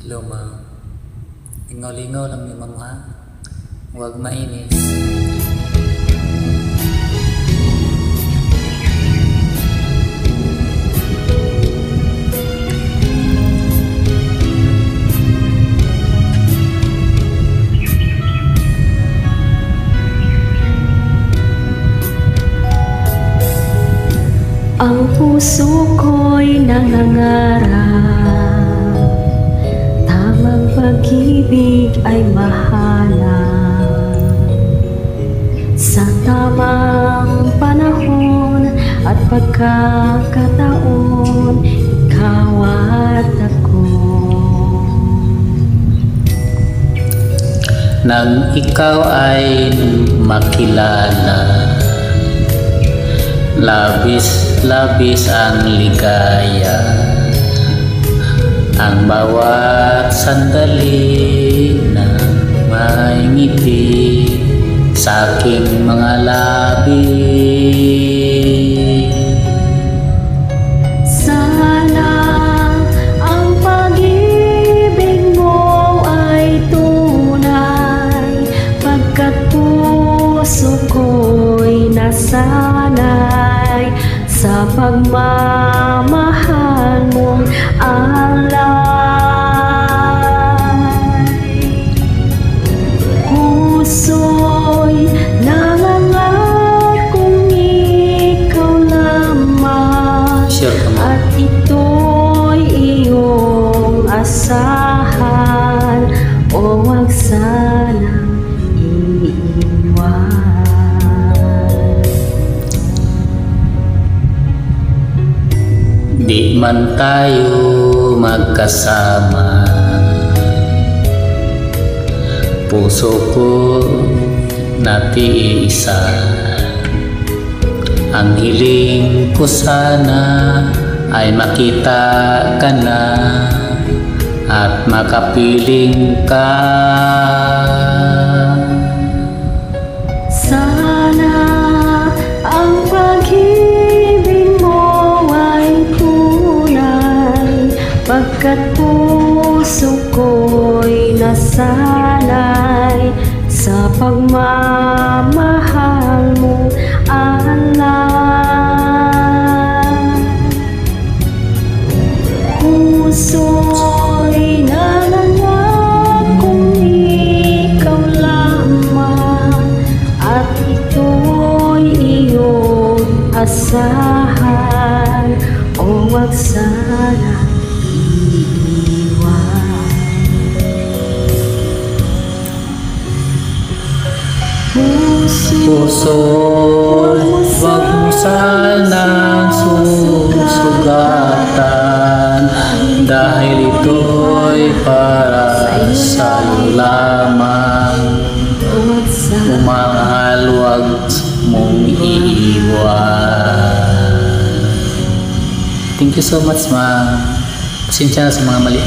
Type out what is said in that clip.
Luma. Lingaw-lingaw lang ni ma'am ha. Huwag mainis. Ang puso ko'y nangangarap, tamang pag-ibig ay mahanap. Sa tamang panahon at pagkakataon, ikaw at ako. Nang ikaw ay makilala, labis ang ligaya. Ang bawat sandali na may ngiti sa aking mga labi. Sana ang pag-ibig mo ay tunay, pagkat puso ko'y nasanay sa pagmamahal mong alay. Puso'y nangangakong ikaw lamang, Sure ka mo? at ito'y iyong asahan. O wag sanang iiwan. Di man tayo magkasama, puso ko natiisa. Ang hiling ko sana ay makita ka na at makapiling ka. Sana ang pag-ibig mo ay tunay, pagkat puso ko'y nasanay sa pagmamahal mong alay. Puso'y nanangakong ikaw lamang, at ito'y iyong asahan. O wag sana iiwan. Puso, wag mo sanang susugatan, dahil ito'y para sa'yo lamang. Wag sana. Mahal, wag mong iiwan. Thank you so much, ma'am. Pasensya na sa mga mali